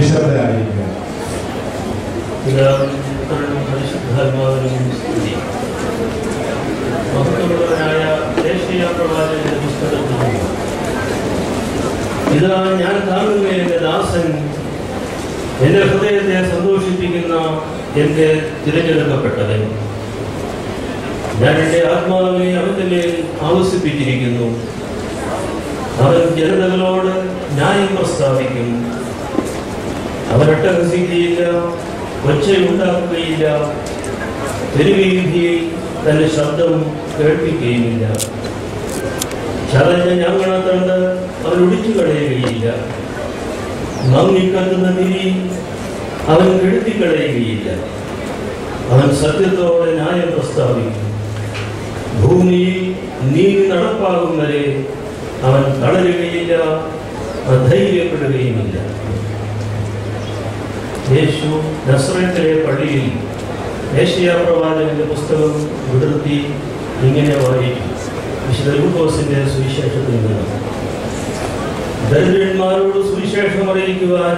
നിശബ്ദരായിരിക്കുക. മഹത്വമുള്ളവനായ യേശയ്യാ പ്രവാചകന്റെ പുസ്തകത്തിൽ ഇതാ ഞാൻ കാണുന്ന എന്റെ ദാസൻ, എന്റെ ഹൃദയത്തെ സന്തോഷിപ്പിക്കുന്ന എന്റെ തിരഞ്ഞെടുക്കപ്പെട്ടവൻ. ഞാൻ എന്റെ ആത്മാവിനെ അവന്റെ മേൽ ആവസിപ്പിച്ചിരിക്കുന്നു. അവൻ ജനതകളോട് ന്യായം പ്രസ്താവിക്കും. അവൻ അട്ടഹസിക്കുകയില്ല, ഒച്ചയുണ്ടാക്കുകയില്ല, തെരുവീതിയിൽ തന്റെ ശബ്ദം കേൾപ്പിക്കുകയുമില്ല. ചതഞ്ഞ ഞാങ്ങണത്തണ്ട് അവൻ ഒടിച്ചു കളയുകയില്ല. മങ്ങിക്കത്തുന്ന തിരി അവൻ കെടുത്തിക്കളയുകയില്ല. അവൻ സത്യത്തോടെ ന്യായം പ്രസ്താവിക്കും. ഭൂമിയിൽ നീതി നടപ്പാകും വരെ അവൻ തളരുകയില്ല, അധൈര്യപ്പെടുകയുമില്ല. യേശു നസ്രത്തിലെ പള്ളിയിൽ യേശയ്യാ പ്രവാചകന്റെ പുസ്തകം വിടർത്തി ഇങ്ങനെ വായിച്ചു. വിശുദ്ധ ലൂക്കോസിന്റെ സുവിശേഷത്തിൽ നിന്ന്: ദരിദ്രന്മാരോട് സുവിശേഷം അറിയിക്കുവാൻ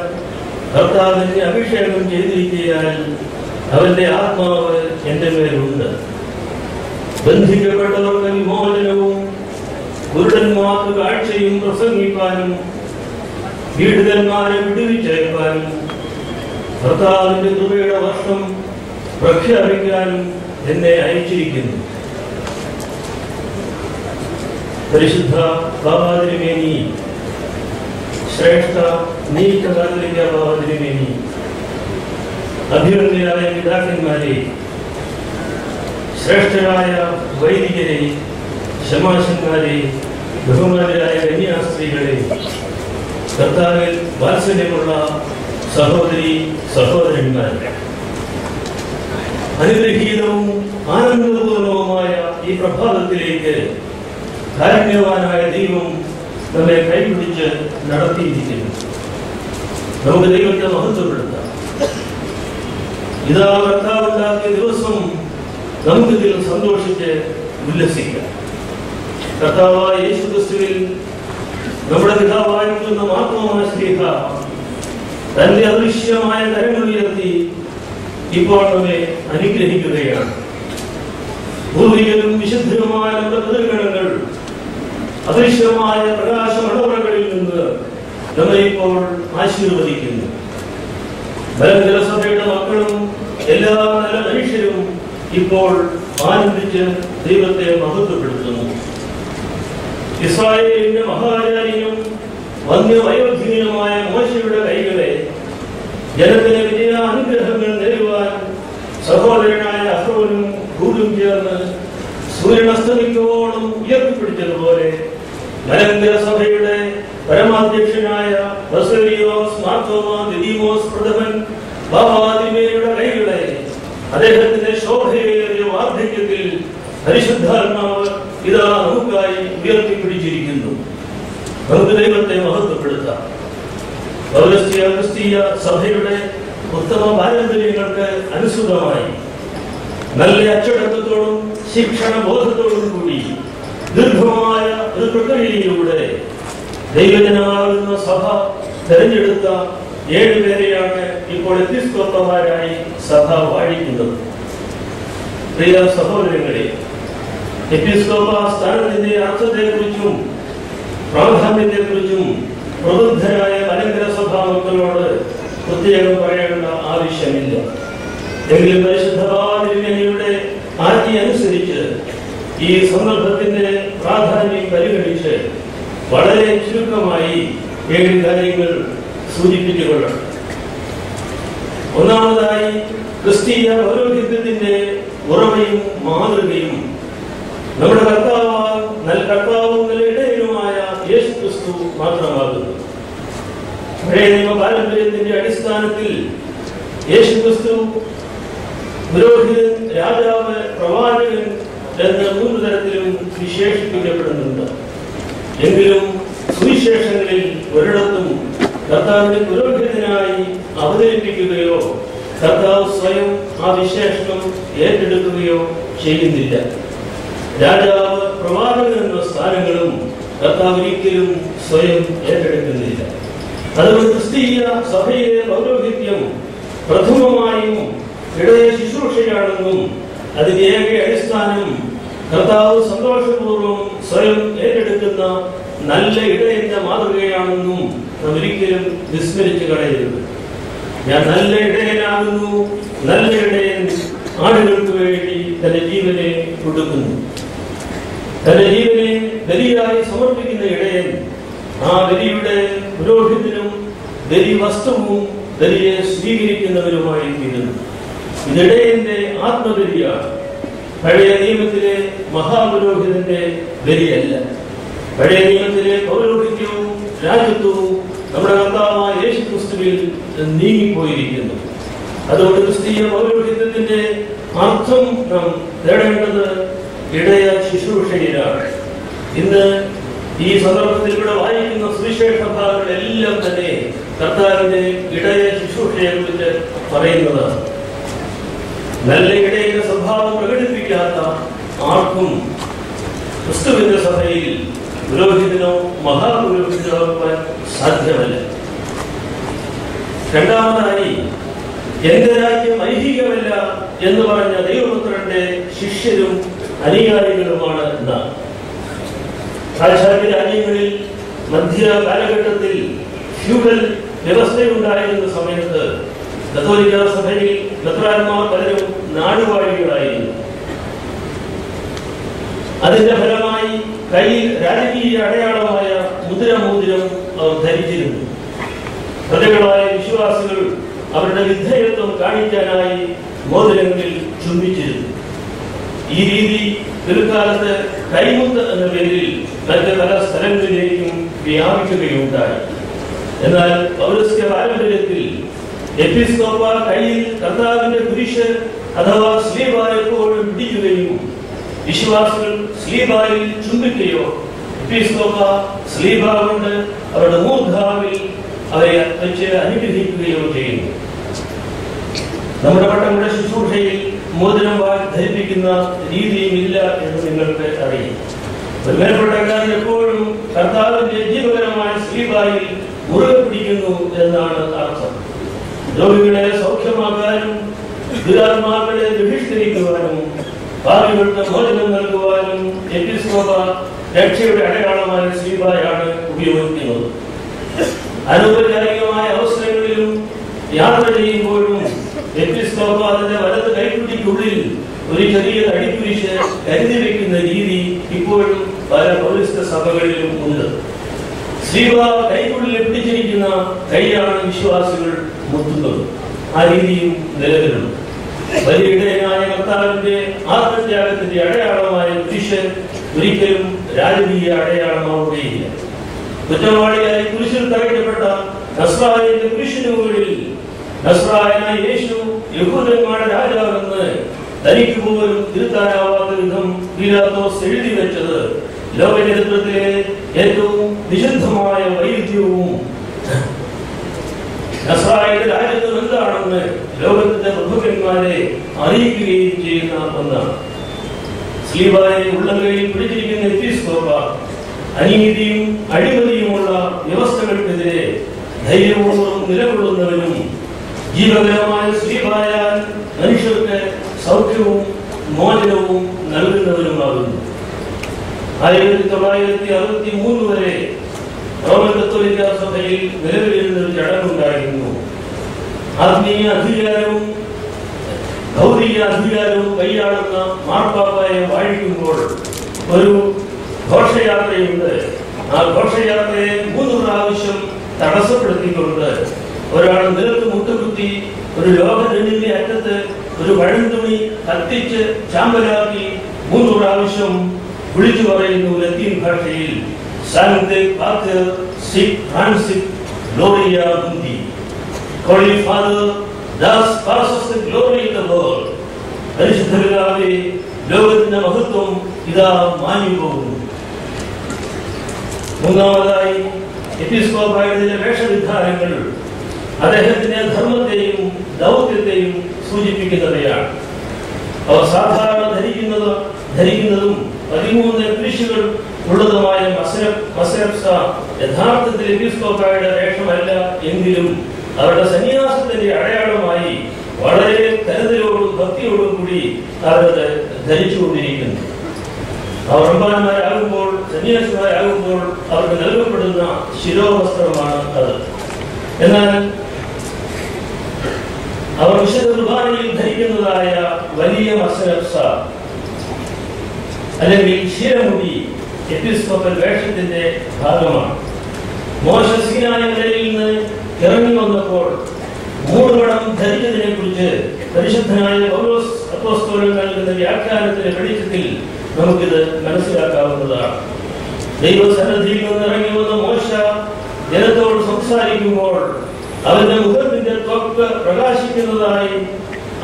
കർത്താവിനെ അഭിഷേകം ചെയ്തിരിക്കയാൽ അവന്റെ ആത്മാവ് എന്റെ മേലുണ്ട്. ബന്ധിക്കപ്പെട്ടവർക്ക് വിമോചനവും കുരുടന്മാർക്ക് കാഴ്ചയും പ്രസംഗിക്കാനും പീഡിതന്മാരെ വിടുവിച്ചേക്കാനും കർത്താവിന്റെ കൃപയുടെ വർഷം പ്രഖ്യാപിക്കാനും എന്നെ അയച്ചിരിക്കുന്നു. പരിശുദ്ധ ബാബാതിരുമേനി, ശ്രേഷ്ഠ നീക്കകാലിക ബാബാതിരുമേനി, അഭിനന്ദനായ പിതാക്കന്മാരെ, ശ്രേഷ്ഠരായ വൈദികരെ, ശമാശന്മാരെ, ബഹുമാനരായ കന്യാസ്ത്രീകളെ, കർത്താവിൽ വാത്സല്യമുള്ള സഹോദരി സഹോദരന്മാരെ, അനുഗ്രഹീതവും ആനന്ദപൂർണവുമായ ഈ പ്രഭാതത്തിലേക്ക് കാരുണ്യവാനായ ദൈവം നമ്മെ കൈപിടിച്ച് നടത്തിയിരിക്കുന്നു. നമുക്ക് ദൈവത്തെ മഹത്വപ്പെടുത്താം. ഇതാ കർത്താവുണ്ടാക്കിയ ദിവസം നമുക്കിതിൽ സന്തോഷിച്ച് ഉല്ലസിക്കാം. കർത്താവായ യേശുക്രിസ്തുവിൽ നമ്മുടെ പിതാവായിരിക്കുന്ന മാർത്തോമാ ശ്ലീഹ തന്റെ അദൃശ്യമായ കരങ്ങൾ ഉയർത്തി ഇപ്പോൾ നമ്മെ അനുഗ്രഹിക്കുകയാണ്. പൂർവികരും വിശുദ്ധരുമായ നമ്മുടെ പിതൃഗണങ്ങൾ അദൃശ്യമായ പ്രകാശ മണവറകളിൽ നിന്ന് നമ്മെ ഇപ്പോൾ ആശീർവദിക്കുന്നു. മലങ്കര സഭയുടെ മക്കളും എല്ലാ നല്ല മനുഷ്യരും ഇപ്പോൾ ആനന്ദിച്ച് ദൈവത്തെ മഹത്വപ്പെടുത്തുന്നു. ഇസ്രായേലിന്റെ മഹാചാര്യനും വന്യവയോധികനുമായ മോശയുടെ കൈകളെ ജനത്തിന് വിജയാനുഗ്രഹങ്ങൾ നേടുവാൻ സഹോദരനായ അഹ്റോനും ഹൂറും ചേർന്ന് സൂര്യനസ്തമിക്കോളം ഉയർത്തിപ്പിടിച്ചതുപോലെ മലങ്കര സഭയുടെ പരമാധ്യക്ഷനായ ബസേലിയോസ് മാർത്തോമാ ദിദീമോസ് പ്രഥമൻ ബാബാതിരുമേനിയുടെ കൈകളെ അദ്ദേഹത്തിന്റെ ശോഭയേറിയ വാർദ്ധക്യത്തിൽ പരിശുദ്ധാത്മാവ് ഇതാ നമുക്കായി ഉയർത്തിപ്പിടിച്ചിരിക്കുന്നു. നമുക്ക് ദൈവത്തെ മഹത്വപ്പെടുത്താം. പൗരസ്ത്യ ക്രിസ്തീയ സഭയുടെ ഉത്തമ പാരമ്പര്യങ്ങൾക്ക് അനുസൃതമായി നല്ല അച്ചടക്കത്തോടും ശിക്ഷണ ബോധത്തോടും കൂടി ദീർഘമായ ഒരു പ്രക്രിയയിലൂടെ ദൈവജനമാകുന്ന സഭ തെരഞ്ഞെടുത്ത 7 പേരെയാണ് ഇപ്പോൾ എപ്പിസ്കോപ്പമാരായി സഭ വാഴിക്കുന്നത്. പ്രിയ സഹോദരങ്ങളെ, എപ്പിസ്കോപ്പ സ്ഥാനത്തിന്റെ അർത്ഥത്തെക്കുറിച്ചും പ്രാധാന്യത്തെക്കുറിച്ചും പ്രബുദ്ധരായ മലങ്കര സഭാ മക്കളോട് പ്രത്യേകം പറയേണ്ട ആവശ്യമില്ല. എങ്കിലും പരിശുദ്ധ ബാബാതിരുമേനിയുടെ ആജ്ഞ അനുസരിച്ച് ഈ സന്ദർഭത്തിന്റെ പ്രാധാന്യം പരിഗണിച്ച് വളരെ ചുരുക്കമായി 7 കാര്യങ്ങൾ സൂചിപ്പിച്ചുകൊള്ളണം. ഒന്നാമതായി, ക്രിസ്തീയ പൗരോഹിത്യത്തിന്റെ ഉറവയും മാതൃകയും നമ്മുടെ കർത്താവും നല്ല ഇടയനുമായ യേശുക്രിസ്തു മാത്രമാകുന്നു. പഴയ നിയമ പാരമ്പര്യത്തിന്റെ അടിസ്ഥാനത്തിൽ യേശുക്രിസ്തു പുരോഹിതൻ, രാജാവ്, പ്രവാചകൻ എന്ന 3 തരത്തിലും വിശേഷിപ്പിക്കപ്പെടുന്നുണ്ട്. എങ്കിലും സുവിശേഷങ്ങളിൽ ഒരിടത്തും കർത്താവിനെ പുരോഹിതനായി അവതരിപ്പിക്കുകയോ കർത്താവ് സ്വയം ആ വിശേഷണം ഏറ്റെടുക്കുകയോ ചെയ്യുന്നില്ല. രാജാവ്, പ്രവാചകൻ എന്ന സ്ഥാനങ്ങളും കർത്താവ് ഒരിക്കലും സ്വയം ഏറ്റെടുക്കുന്നില്ല. അതുകൊണ്ട് ക്രിസ്തീയ സഭയിലെ പൗരോഹിത്യം പ്രഥമമായും ഇടയ ശുശ്രൂഷയാണെന്നും അതിന്റെ ഏക അടിസ്ഥാനം കർത്താവ് സന്തോഷപൂർവ്വം സ്വയം ഏറ്റെടുക്കുന്ന നല്ല ഇടയന്റെ മാതൃകയാണെന്നും നാം ഒരിക്കലും വിസ്മരിച്ചു കളയരുത്. ഞാൻ നല്ല ഇടയനാകുന്നു, നല്ല ഇടയൻ ആടുകൾക്ക് വേണ്ടി തന്റെ ജീവനെ കൊടുക്കുന്നു. തന്റെ ജീവനെ ബലിയായി സമർപ്പിക്കുന്ന ഇടയൻ ആ ബലിയുടെ പുരോഹിതനും ബലി വസ്തുവും ബലിയെ സ്വീകരിക്കുന്നവരുമായി തീരുന്നു. ഇതിടയന്റെ ആത്മബലിയാണ്, പഴയ നിയമത്തിലെ മഹാപുരോഹിതന്റെ ബലിയല്ല. പഴയ നിയമത്തിലെ പൗരോഹിത്യവും രാജ്യത്വവും നമ്മുടെ കർത്താവായ യേശുക്രിസ്തുവിൽ നീങ്ങിപ്പോയിരിക്കുന്നു. അതുകൊണ്ട് ക്രിസ്തീയ പൗരോഹിത്യത്തിന്റെ അർത്ഥം നാം തേടേണ്ടത് ഇടയ ശുശ്രൂഷയിലാണ്. ഇന്ന് ഈ സന്ദർഭത്തിൽ ഇവിടെ വായിക്കുന്ന സുവിശേഷ ഭാഗങ്ങളെല്ലാം തന്നെ കർത്താവിന്റെ ഇടയ ശുശ്രൂഷയെ കുറിച്ച് പറയുന്നതാണ്. നല്ല ഇടയന്റെ സ്വഭാവം പ്രകടിപ്പിക്കാത്ത ആർക്കും ക്രിസ്തുവിന്റെ സഭയിൽ പുരോഹിതനോ മഹാപുരോഹിതനോ ആകുവാൻ സാധ്യമല്ല. രണ്ടാമതായി, എന്റെ രാജ്യം ഐഹികമല്ല എന്ന് പറഞ്ഞ ദൈവപുത്രന്റെ ശിഷ്യരും അനുയായികളുമാണ് എന്നാണ്. പാശ്ചാത്യ രാജ്യങ്ങളിൽ മധ്യ കാലഘട്ടത്തിൽ ഫ്യൂഡൽ വ്യവസ്ഥയുണ്ടായിരുന്ന സമയത്ത് കത്തോലിക്ക സഭയിൽ മെത്രാന്മാർ പലരും നാടുവാഴികളായിരുന്നു. അതിന്റെ ഫലമായി കയ്യിൽ രാജകീയ അടയാളമായ മുദ്രമോതിരം അവർ ധരിച്ചിരുന്നു. പ്രജകളായ വിശ്വാസികൾ അവരുടെ വിധേയത്വം കാണിക്കാനായി മോതിരങ്ങളിൽ ചുംബിച്ചിരുന്നു. ഈ രീതി പിൽക്കാലത്ത് കൈമുത്ത് എന്ന പേരിൽ മറ്റ് പല സ്ഥലങ്ങളിലേക്കും വ്യാപിക്കുകയുണ്ടായി. എന്നാൽ പൗരസ്ത്യ പാരമ്പര്യത്തിൽ എപ്പിസ്കോപ്പ കയ്യിൽ കർത്താവിന്റെ കുരിശ് അഥവാ സ്ലീബ എപ്പോഴും പിടിക്കുകയും വിശ്വാസികൾ സ്ലീബായിൽ ചുംബിക്കുകയോ എപ്പിസ്കോപ്പ സ്ലീബ കൊണ്ട് അവരുടെ മൂർധാവിൽ അവരെ വെച്ച് അനുഗ്രഹിക്കുകയോ ചെയ്യുന്നു. നമ്മുടെ പട്ടങ്ങളുടെ ശുശ്രൂഷയിൽ മോതിരം ധരിപ്പിക്കുന്ന രീതിയുമില്ല എന്ന് നിങ്ങൾക്ക് അറിയാം. ഒരു മേൽപ്പെട്ടക്കാരൻ എപ്പോഴും കർത്താവിന്റെ ജീവകരമായ സ്ലീബായിൽ മുറുകെ പിടിക്കുന്നു എന്നാണ് അർത്ഥം. രോഗികളെ സൗഖ്യമാക്കാനും ദുരാത്മാക്കളെ ബഹിഷ്കരിക്കുവാനും പാപികൾക്ക് മോചനം നൽകുവാനും എപ്പിസ്കോപ്പ രക്ഷയുടെ അടയാളമായ സ്ലീബായാണ് ഉപയോഗിക്കുന്നത്. അനൗപചാരികമായ അവസരങ്ങളിലും യാത്ര ചെയ്യുമ്പോഴും എപ്പിസ്കോപ്പ അതിന്റെ വലത് കൈക്കുട്ടിക്കുള്ളിൽ ഒരു ചെറിയ തടിക്കുരിശ് കരുതി വെക്കുന്ന രീതി ഇപ്പോഴും പല പൗരസ്ത്യ സഭകളിലും ഉണ്ട്. സ്ലീബ കൈക്കുള്ളിൽ പിടിച്ചിരിക്കുന്ന കൈയാണ് വിശ്വാസികൾ മുത്തുന്നത്. ആ രീതിയും നിലവിലുണ്ട്. വലിയ ഇടയനായ കർത്താവിന്റെ ആത്മത്യാഗത്തിന്റെ അടയാളമായ കുരിശ് ഒരിക്കലും രാജകീയ അടയാളമാവുകയില്ല. കുറ്റവാളിയായി കുരിശിൽ തറയ്ക്കപ്പെട്ട നസ്രായന്റെ കുരിശിന് മുകളിൽ നസ്രായനായ യേശു യഹൂദന്മാരുടെ രാജാവെന്ന് തനിക്ക് പോലും തിരുത്താനാവാത്ത വിധം പീലാത്തോസ് എഴുതി വെച്ചത് ലോകചരിത്രത്തിലെ ഏറ്റവും വിശുദ്ധമായ വൈരുദ്ധ്യവും നസ്രായന്റെ രാജ്യത്വം എന്താണെന്ന് ലോകത്തിന്റെ പ്രഭുക്കന്മാരെ അറിയിക്കുകയും ചെയ്യുന്ന ഒന്നാണ്. സ്ലീബായെ ഉള്ളംകൈയിൽ പിടിച്ചിരിക്കുന്ന എപ്പിസ്കോപ്പ അനീതിയും അഴിമതിയുമുള്ള വ്യവസ്ഥകൾക്കെതിരെ ധൈര്യപൂർവ്വം നിലകൊള്ളുന്നവനും ജീവകരമായ സ്ലീബായാൽ മനുഷ്യർക്ക് സൗഖ്യവും മോചനവും നൽകുന്നവനുമാകുന്നു. 1963 വരെ റോമൻ കത്തോലിക്ക സഭയിൽ നിലവിലിരുന്ന ഒരു ചടങ്ങുണ്ടായിരുന്നു. ആത്മീയ അധികാരവും ഭൗതിക അധികാരവും കൈയാളുന്ന മാർപ്പാപ്പയെ വാഴിക്കുമ്പോൾ ഒരു ഘോഷയാത്രയുണ്ട്. ആ ഘോഷയാത്രയെ 3 പ്രാവശ്യം തടസ്സപ്പെടുത്തിക്കൊണ്ട് ഒരാൾ നിലത്ത് മുട്ടുകുത്തി ഒരു ലോകദണ്ഡിന്റെ അറ്റത്ത് ഒരു പഴന്തുണി കത്തിച്ച് ചാമ്പലാക്കി 3 പ്രാവശ്യം വിളിച്ചു പറയുന്നു ലത്തീൻ ഭാഷയിൽ, സാങ്ക്തെ പാറ്റർ സിക് ഫ്രാൻസിക് ഗ്ലോറിയ മുന്തി. Holy father thus passes the glory in the world. പരിശുദ്ധ പിതാവേ, ലോകത്തിന്റെ മഹത്വം ഇതാ മാഞ്ഞു പോകുന്നു. മൂന്നാമതായി എപ്പിസ്കോപ്പായുടെ വേഷവിധാനങ്ങൾ അദ്ദേഹത്തിന്റെ ധർമ്മത്തെയും ദൗത്യത്തെയും സൂചിപ്പിക്കുന്നവയാണ്. അവർ സാധാരണ ധരിക്കുന്നതും 13 കുരിശുകൾ ഉള്ളതുമായ മസരപ്സ യഥാർത്ഥത്തിൽ എപ്പിസ്കോപ്പായുടെ വേഷമല്ല എങ്കിലും അവരുടെ സന്യാസത്തിന്റെ അടയാളമായി വളരെ കരുതലോടും ഭക്തിയോടും കൂടി അവരത് ധരിച്ചുകൊണ്ടിരിക്കുന്നു. അവർ റമ്പാന്മാരാകുമ്പോൾ, സന്യാസിമാരാകുമ്പോൾ അവർക്ക് നൽകപ്പെടുന്ന ശിരോവസ്ത്രമാണ് അത്. എന്നാൽ അവർ വിശുദ്ധ കുർബാനയിൽ ധരിക്കുന്നതായ വലിയ മസനഫ്സ അല്ലെങ്കിൽ ശിരമുടി എപ്പിസ്കോപ്പൽ വേഷത്തിന്റെ ഭാഗമാണ്. മോശ സീനായ മലയിൽ നിന്ന് ഇറങ്ങി വന്നപ്പോൾ മൂടുപടം ധരിച്ചതിനെ കുറിച്ച് പരിശുദ്ധനായ പൗലോസ് അപ്പോസ്തലൻ നൽകുന്ന വ്യാഖ്യാനത്തിന്റെ വെളിച്ചത്തിൽ നമുക്കിത് മനസ്സിലാക്കാവുന്നതാണ്. ദൈവസന്നിധിയിൽ നിന്ന് ഇറങ്ങി വന്ന മോശ ജനത്തോട് സംസാരിക്കുമ്പോൾ അവന്റെ മുഖത്തിന്റെ ത്വക്ക് പ്രകാശിക്കുന്നതായി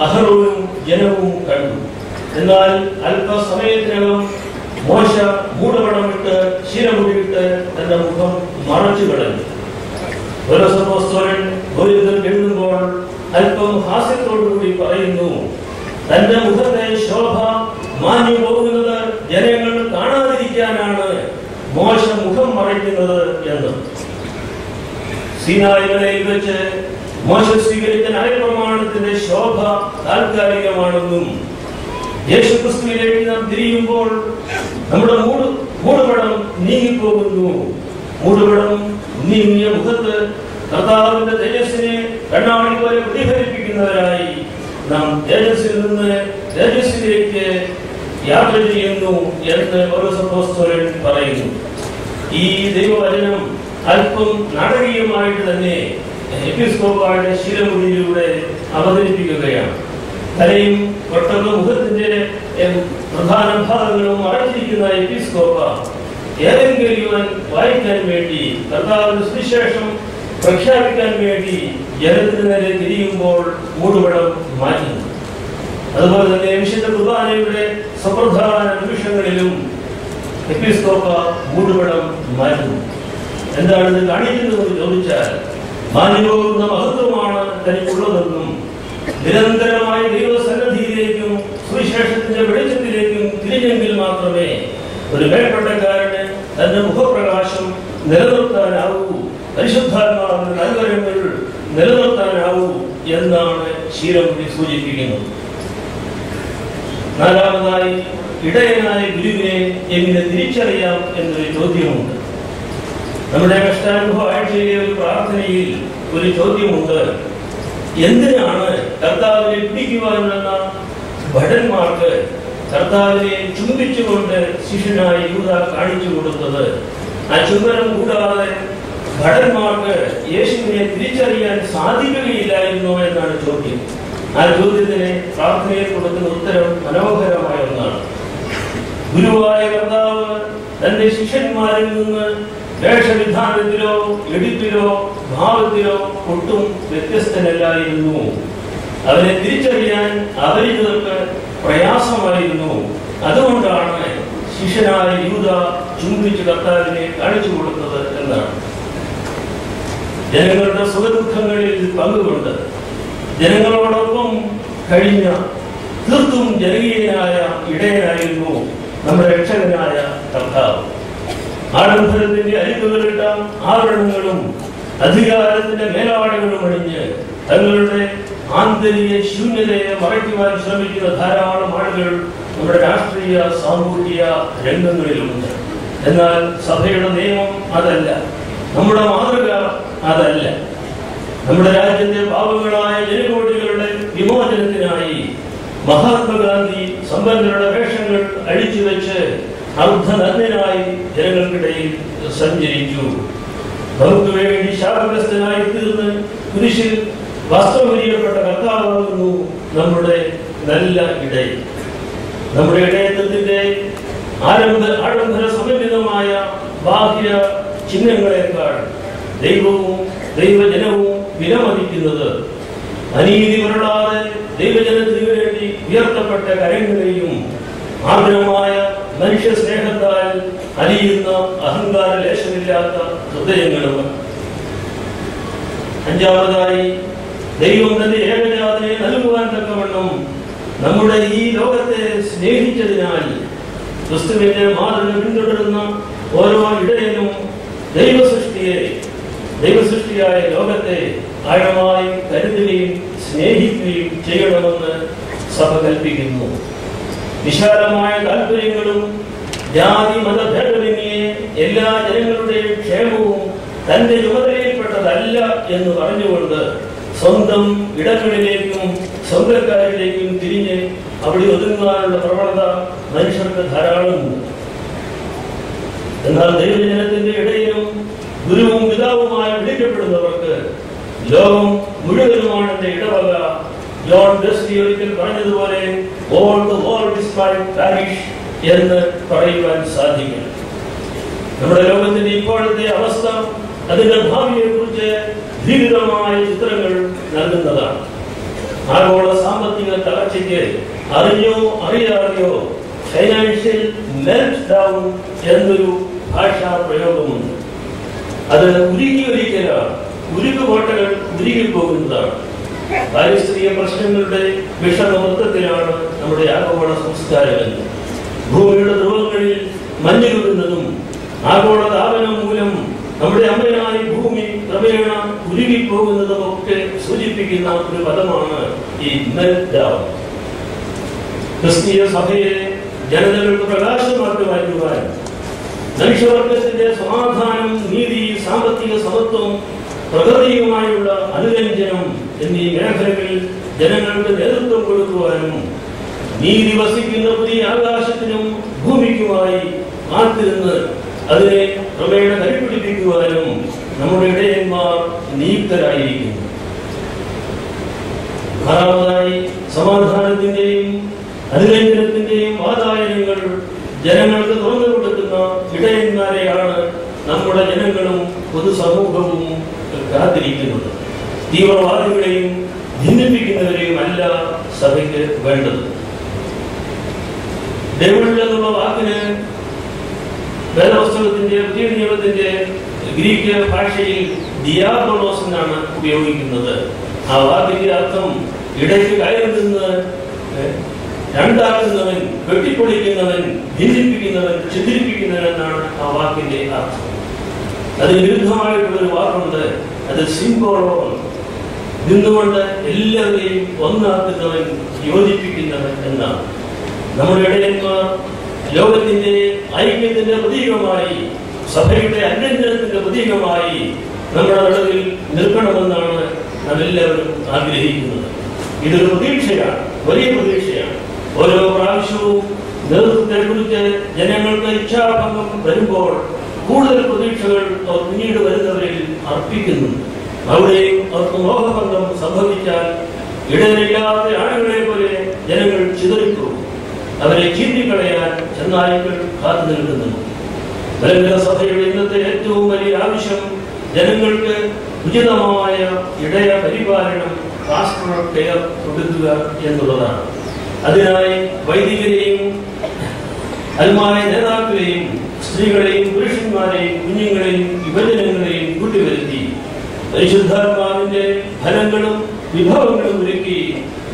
അഹറോനും ജനവും കണ്ടു. എന്നാൽ അല്പസമയത്തിനകം മോശ മൂടുപടമിട്ട് ശിരമുടിയിട്ട് തന്റെ മുഖം മറച്ചു കളഞ്ഞു. എഴുതുമ്പോൾ അല്പം ഹാസ്യത്തോടുകൂടി പറയുന്നു, തന്റെ മുഖത്തെ ശോഭ മാഞ്ഞു പോകുന്നത് ജനങ്ങൾ കാണാതിരിക്കാനാണ് മോശ മുഖം മറയ്ക്കുന്നത് എന്ന്. സീനായി മലയിൽ വെച്ച് മോശ സ്വീകരിച്ച ന്യായപ്രമാണത്തിന്റെ ശോഭ താൽക്കാലികമാണെന്നും യേശുക്രിസ്തുവിലേക്ക് നാം തിരിയുമ്പോൾ നമ്മുടെ മൂടുപടം നീങ്ങിപ്പോകുന്നു. മൂടുപടം നീങ്ങിയ മുഖത്ത് കർത്താവിന്റെ തേജസ്സിനെ കണ്ണാടി പോലെ പ്രതിഫലിപ്പിക്കുന്നവരായി നാം തേജസ്സിൽ നിന്ന് തേജസ്സിലേക്ക് യാത്ര ചെയ്യുന്നു എന്ന് പൗലോസ് അപ്പോസ്തലൻ പറയുന്നു. ഈ ദൈവവചനം അല്പം നാടകീയമായിട്ട് തന്നെ എപ്പിസ്കോപ്പായുടെ ശിരമുടിയിലൂടെ അവതരിപ്പിക്കുകയാണ്. തലയും ഒട്ടക മുഖത്തിന്റെ പ്രധാന ഭാഗങ്ങളും അടച്ചിരിക്കുന്ന എപ്പിസ്കോപ്പ ഏതെങ്കിലും വായിക്കാൻ വേണ്ടി, കർത്താവിന്റെ സുവിശേഷം പ്രഖ്യാപിക്കാൻ വേണ്ടി ജനത്തിന് നേരെ തിരിയുമ്പോൾ മൂടുപടം മാറ്റുന്നു. അതുപോലെ തന്നെ വിശുദ്ധ കുർബാനയുടെ സുപ്രധാന നിമിഷങ്ങളിലും എപ്പിസ്കോപ്പ മൂടുപടം മാറ്റുന്നു. എന്താണ് ഇത് കാണിക്കുന്നതെന്ന് ചോദിച്ചാൽ, മാഞ്ഞുപോകുന്ന മഹത്വമാണ് തനിക്കുള്ളതെന്നും നിരന്തരമായ ദൈവസന്നിധിയിലേക്കും സുവിശേഷത്തിന്റെ വെളിച്ചത്തിലേക്കും തിരിഞ്ഞെങ്കിൽ മാത്രമേ ഒരു മേൽപ്പട്ടക്കാരന് തന്റെ മുഖപ്രകാശം നിലനിർത്താനാവൂ, പരിശുദ്ധാത്മാവിന്റെ നൽവരങ്ങൾ നിലനിർത്താനാവൂ എന്നാണ് ശിരമുടി സൂചിപ്പിക്കുന്നത്. നാലാമതായി, ഇടയനായ ഗുരുവിനെ എങ്ങനെ തിരിച്ചറിയാം എന്നൊരു ചോദ്യമുണ്ട്. നമ്മുടെ കഷ്ടാനുഭവ ആഴ്ചയിലെ ഒരു പ്രാർത്ഥനയിൽ ഒരു ചോദ്യമുണ്ട്. എന്തിനാണ് കർത്താവിനെ പിടിക്കുവാനുള്ള ഭടന്മാർക്ക് കർത്താവിനെ ചുംബിച്ചുകൊണ്ട് ശിഷ്യനായ യൂദ കാണിച്ചു കൊടുത്തത്? ആ ചുംബനം കൂടാതെ ഭടന്മാർക്ക് യേശുവിനെ തിരിച്ചറിയാൻ സാധിക്കുകയില്ലായിരുന്നോ എന്നാണ് ചോദ്യം. ആ ചോദ്യത്തിന് പ്രാർത്ഥനയിൽ കൊടുക്കുന്ന ഉത്തരം മനോഹരമായ ഒന്നാണ്. ഗുരുവായ കർത്താവ് തന്റെ ശിഷ്യന്മാരിൽ നിന്ന് വേഷവിധാനത്തിലോ എടുപ്പിലോ ഭാവത്തിലോ ഒട്ടും വ്യത്യസ്തനല്ലായിരുന്നു. അവനെ തിരിച്ചറിയാൻ അപരിചിതർക്ക് പ്രയാസമായിരുന്നു. അതുകൊണ്ടാണ് ശിഷ്യനായ യൂദ ചുംബിച്ച് കർത്താവിനെ കാണിച്ചു കൊടുത്തത് എന്നാണ്. ജനങ്ങളുടെ സുഖദുഃഖങ്ങളിൽ പങ്കുകൊണ്ട് ജനങ്ങളോടൊപ്പം കഴിഞ്ഞ തീർത്തും ജനകീയനായ ഇടയനായിരുന്നു നമ്മുടെ രക്ഷകനായ കർത്താവ്. ആഡംബരത്തിന്റെ അരികുകളിട്ട ആഭരണങ്ങളും അധികാരത്തിന്റെ മേലാടകളും അണിഞ്ഞ് തങ്ങളുടെ ആന്തരിക ശൂന്യതയെ മറയ്ക്കുവാൻ ശ്രമിക്കുന്ന ധാരാളം ആളുകൾ നമ്മുടെ രാഷ്ട്രീയ സാമൂഹിക രംഗങ്ങളിലുണ്ട്. എന്നാൽ സഭയുടെ നിയമം അതല്ല, നമ്മുടെ മാതൃക അതല്ല. നമ്മുടെ രാജ്യത്തെ പാവങ്ങളായ ജനകോടികളുടെ വിമോചനത്തിനായി മഹാത്മാഗാന്ധി സമ്പന്നരുടെ വേഷങ്ങൾ അഴിച്ചു വെച്ച് അർദ്ധനഗ്നനായി ജനങ്ങൾക്കിടയിൽ സഞ്ചരിച്ചു. നമുക്ക് വേണ്ടി ശാപഗ്രസ്തനായി തീർന്ന് കുരിശിൽ വസ്ത്രമുരിയപ്പെട്ട കർത്താവാകുന്നു നമ്മുടെ നല്ല ഇടയൻ. നമ്മുടെ ഇടയത്വത്തിന്റെ ആഡംബര സമന്വിതമായ ബാഹ്യ ചിഹ്നങ്ങളെക്കാൾ ദൈവവും ദൈവജനവും വിലമതിക്കുന്നത് അനീതി വരളാതെ ദൈവജനത്തിനു വേണ്ടി ഉയർത്തപ്പെട്ട കരങ്ങളെയും ആർദ്രമായ മനുഷ്യ സ്നേഹത്താൽ അലിയുന്ന അഹങ്കാര ലേശമില്ലാത്ത ഹൃദയങ്ങളുമാണ്. അഞ്ചാമതായി, ദൈവം തന്റെ ഏകജാതനെ നൽകുവാൻ തക്കവണ്ണം നമ്മുടെ ഈ ലോകത്തെ സ്നേഹിച്ചതിനാൽ ക്രിസ്തുവിന്റെ മാതൃക പിന്തുടരുന്ന ഓരോ ഇടയനും ദൈവസൃഷ്ടി തിരികെ ദൈവസൃഷ്ടിയായ ലോകത്തെ ആഴമായി കരുതുകയും സ്നേഹിക്കുകയും ചെയ്യണമെന്ന് സഭ കൽപ്പിക്കുന്നു. വിശാലമായ താല്പര്യങ്ങളും ജാതി മതഭേദമന്യേ എല്ലാ ജനങ്ങളുടെയും ക്ഷേമവും തന്റെ ചുമതലയിൽപ്പെട്ടതല്ല എന്ന് പറഞ്ഞുകൊണ്ട് സ്വന്തം ഇടങ്ങളിലേക്കും സ്വന്തക്കാരിലേക്കും തിരിഞ്ഞ് അവിടെ ഒതുങ്ങാനുള്ള പ്രവണത മനുഷ്യർക്ക് ധാരാളമുണ്ട്. എന്നാൽ ദൈവജനത്തിന്റെ ഇടയിലും ഗുരുവും പിതാവുമായി വിളിക്കപ്പെടുന്നവർക്ക് ലോകം മുഴുവനുമാണ് എന്റെ ഇടവക. ജോൺ വെസ്ലി ഒരിക്കൽ പറഞ്ഞതുപോലെ all the world is my parish എന്ന് പറയുവാൻ സാധിക്കും. നമ്മുടെ ലോകത്തിന്റെ ഇപ്പോഴത്തെ അവസ്ഥ അതിന്റെ ഭാവിയെ കുറിച്ച് ധീരമായ ചിത്രങ്ങൾ നൽകുന്നതാണ്. ആഗോള സാമ്പത്തിക തകർച്ചയ്ക്ക് അറിഞ്ഞോ അറിയാതെയോ ഫൈനാൻഷ്യൽ മെൽറ്റ് ഡൗൺ എന്നൊരു ഭാഷാ പ്രയോഗമുണ്ട്. അത് ഉരുകിയൊരിക്കലാണ്, ഉരുകുകോട്ടകൾ ഉരുകിപ്പോകുന്നതാണ്. പാരിസ്ഥിതിക പ്രശ്നങ്ങളുടെ വിഷമമൊത്തത്തിലാണ് നമ്മുടെ ആഗോള സംസ്കാരമെന്ന്. ഭൂമിയുടെ ധ്രുവങ്ങളിൽ മഞ്ഞുരുന്നതും ആഗോള താപനം മൂലം നമ്മുടെ അമ്മയായ ഭൂമി ക്രമേണ ഉരുകിപ്പോകുന്നതും ഒക്കെ സൂചിപ്പിക്കുന്ന ഒരു പദമാണ് ഈ മെൽറ്റ് ഡൗൺ. ക്രിസ്തീയ സഭയെ ജനതകൾക്ക് പ്രകാശമാക്കി മാറ്റുവാൻ മനുഷ്യവർഗത്തിന്റെ സമാധാനം, നീതി, സാമ്പത്തിക സമത്വം, പ്രകൃതിയുമായുള്ള അനുരഞ്ജനം എന്നീ മേഖലകളിൽ ജനങ്ങൾക്ക് നേതൃത്വം കൊടുക്കുവാനും നീതി വസിക്കുന്ന പുതിയ ആകാശത്തിനും ഭൂമിക്കുമായി കാത്തിരുന്ന് അതിനെ ക്രമേണ കൈപിടിപ്പിക്കുവാനും നമ്മുടെ ഇടയന്മാർ നിയുക്തരായിരിക്കുന്നു. ആറാമതായി, സമാധാനത്തിന്റെയും അനുരഞ്ജനത്തിന്റെയും വാതായനങ്ങൾ ജനങ്ങൾക്ക് തുറന്നു കൊടുക്കുന്ന ഇടയന്മാരെയാണ് നമ്മുടെ ജനങ്ങളും പൊതുസമൂഹവും കാത്തിരിക്കുന്നത്. തീവ്രവാദികളെയും ഭിന്നിപ്പിക്കുന്നവരെയും അല്ല സഭയ്ക്ക് വേണ്ടത്. ഡെവിൾ എന്നുള്ള വാക്കിന് വേദപുസ്തകത്തിന്റെ പുതിയ നിയമത്തിന്റെ ഗ്രീക്ക് ഭാഷയിൽ ദിയാബോളോസ് എന്നാണ് ഉപയോഗിക്കുന്നത്. ആ വാക്കിന്റെ അർത്ഥം ഇടയ്ക്ക് കയറി നിന്ന് രണ്ടാക്കുന്നവൻ, വെട്ടിപ്പൊളിക്കുന്നവൻ, ഭിന്നിപ്പിക്കുന്നവൻ, ചിത്രിപ്പിക്കുന്നവൻ എന്നാണ് ആ വാക്കിന്റെ അർത്ഥം. അതിന് വിരുദ്ധമായിട്ടുള്ളൊരു വാക്കുണ്ട്, അത് സിംബോളോൺ, നിന്നുകൊണ്ട് എല്ലാവരെയും ഒന്നാക്കുന്നവൻ, യോജിപ്പിക്കുന്നവൻ എന്നാണ്. നമ്മുടെ ഇടയന്മാർ ലോകത്തിന്റെ ഐക്യത്തിന്റെ പ്രതീകമായി, സഭയുടെ അനുരഞ്ജനത്തിന്റെ പ്രതീകമായി നമ്മുടെ നടുവിൽ നിൽക്കണമെന്നാണ് നാം എല്ലാവരും ആഗ്രഹിക്കുന്നത്. ഇതൊരു പ്രതീക്ഷയാണ്, വലിയ പ്രതീക്ഷയാണ്. ഓരോ പ്രാവശ്യവും നേതൃത്വത്തെ കുറിച്ച് ജനങ്ങൾക്ക് ഇച്ഛാഭംഗം വരുമ്പോൾ കൂടുതൽ പ്രതീക്ഷകൾ അവർ പിന്നീട് വരുന്നവരിൽ അർപ്പിക്കുന്നുണ്ട്. അവിടെയും അവർക്ക് മോഹഭംഗം സംഭവിച്ചാൽ ഇടയിലില്ലാത്ത ആളുകളെ പോലെ ജനങ്ങൾ ചിതറിപ്പോകും. അവരെ ചീന്തിക്കളയാൻ ചെന്നായ്ക്കൾ കാത്തു നിൽക്കുന്നുണ്ട്. മലങ്കര സഭയുടെ ഇന്നത്തെ ഏറ്റവും വലിയ ആവശ്യം ജനങ്ങൾക്ക് ഉചിതമായ ഇടയ പരിപാലനം, പാസ്റ്ററൽ കെയർ കൊടുക്കുക എന്നുള്ളതാണ്. അതിനായി വൈദികരെയും അൽമായ നേതാക്കളെയും സ്ത്രീകളെയും പുരുഷന്മാരെയും കുഞ്ഞുങ്ങളെയും യുവജനങ്ങളെയും കൂട്ടിവരുത്തി പരിശുദ്ധാത്മാവിന്റെ ഫലങ്ങളും വിഭവങ്ങളും ഒരുക്കി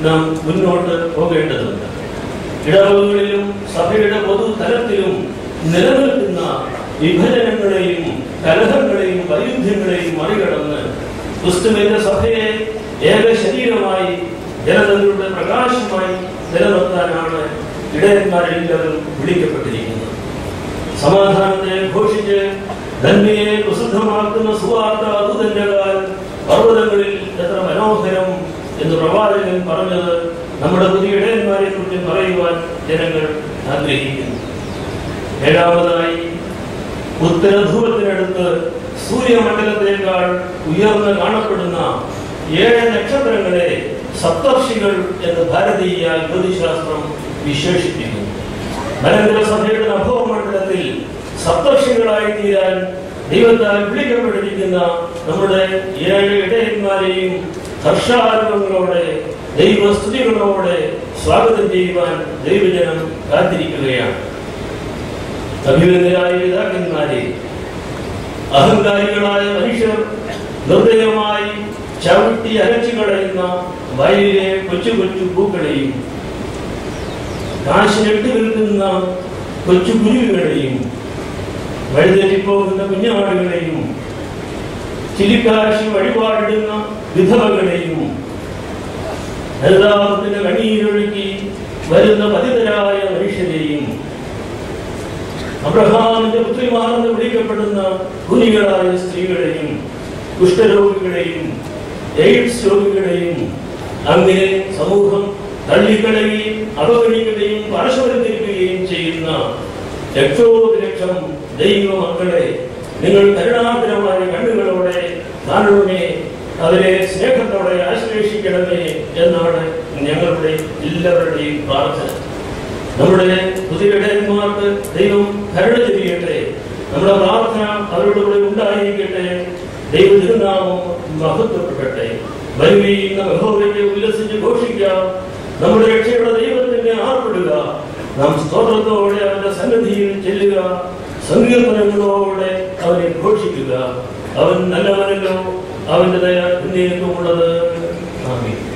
നാം മുന്നോട്ട് പോകേണ്ടതുണ്ട്. ഇടവകളിലും സഭയുടെ പൊതുതലത്തിലും നിലനിൽക്കുന്ന വിഭജനങ്ങളെയും കലഹങ്ങളെയും വൈരുദ്ധ്യങ്ങളെയും മറികടന്ന് ക്രിസ്തുവിന്റെ സഭയെ ഏക ശരീരമായി ജനതകളുടെ പ്രകാശമായി നിലനിർത്താനാണ് ഇടയന്മാരെല്ലാവരും വിളിക്കപ്പെട്ടിരിക്കുന്നത്. സമാധാനത്തെ ഘോഷിച്ച് ധന്യയെ പ്രസിദ്ധമാക്കുന്ന സുവാർത്ത ദൂതന്റെ കാൽ പർവ്വതങ്ങളിൽ എത്ര മനോഹരം എന്ന് പ്രവാചകൻ പറഞ്ഞത് നമ്മുടെ പുതിയ ഇടയന്മാരെ കുറിച്ച് പറയുവാൻ ജനങ്ങൾ ആഗ്രഹിക്കുന്നു. ഏഴാമതായി, ഉത്തരധ്രുവത്തിനടുത്ത് സൂര്യമണ്ഡലത്തേക്കാൾ ഉയർന്ന് കാണപ്പെടുന്ന 7 നക്ഷത്രങ്ങളെ സപ്തർഷികൾ എന്ന് ഭാരതീയ ജ്യോതിശാസ്ത്രം വിശേഷിപ്പിക്കുന്നു. മലങ്കര സഭയുടെ നഭോമണ്ഡലത്തിൽ സപ്തർഷികളായി തീരാൻ ദൈവത്താൽ വിളിക്കപ്പെട്ടിരിക്കുന്ന നമ്മുടെ 7 ഇടയന്മാരെയും ഹർഷാരവങ്ങളോടെ, ദൈവസ്തുതികളോടെ സ്വാഗതം ചെയ്യുവാൻ ദൈവജനം കാത്തിരിക്കുകയാണ്. അഭിനന്ദരായ പിതാക്കന്മാരെ, അഹങ്കാരികളായ മനുഷ്യർ നിർദ്ദയമായി ചവിട്ടി അരച്ചു കളയുന്ന വയലിലെ കൊച്ചു കൊച്ചു പൂക്കളെയും കാശിനിട്ട് നിൽക്കുന്ന കൊച്ചു കുരുവികളെയും വഴിതെറ്റിപ്പോകുന്ന കുഞ്ഞാടുകളെയും ചിലിക്കാശി വഴിപാടിടുന്ന വിധവകളെയും എല്ലാത്തിന്റെ കണ്ണീരൊഴുക്കി വരുന്ന പതിതരായ മനുഷ്യരെയും അബ്രഹാമിന്റെ പുത്രിമാരെന്ന് വിളിക്കപ്പെടുന്ന കുനികളായ സ്ത്രീകളെയും കുഷ്ഠരോഗികളെയും എയ്ഡ്സ് രോഗികളെയും അങ്ങനെ സമൂഹം തള്ളിക്കളയുകയും അവഗണിക്കുകയും പാർശ്വവൽക്കരിക്കുകയും ചെയ്യുന്ന ലക്ഷോപലക്ഷം ദൈവ മക്കളെ നിങ്ങൾ കരുണാകരമായ കണ്ണുകളോടെ കാണുമേ, അവരെ സ്നേഹത്തോടെ ആശ്ലേഷിക്കണമേ എന്നാണ് ഞങ്ങളുടെ എല്ലാവരുടെയും പ്രാർത്ഥന. നമ്മുടെ പുതിയടയന്മാർക്ക് ദൈവം കരുണ ചെയ്യട്ടെ. നമ്മുടെ പ്രാർത്ഥന അവരുടെ കൂടെ ഉണ്ടായിരിക്കട്ടെ. ദൈവ തിരുനാമം മഹത്വപ്പെടട്ടെ. വരുവീന്ന യഹോവയെ ഉല്ലസിച്ച് ഘോഷിക്കാം. നമ്മുടെ രക്ഷയുടെ ദൈവത്തിന്റെ ആർപ്പെടുക. നാം സ്തോത്രത്തോടെ അവന്റെ സന്നിധിയിൽ ചെല്ലുക. സങ്കീർത്തനങ്ങളോടെ അവനെ ഘോഷിക്കുക. അവൻ നല്ലവനല്ലോ, അവന്റെ ദയ എന്നേക്കുമുള്ളത്. ആമേൻ.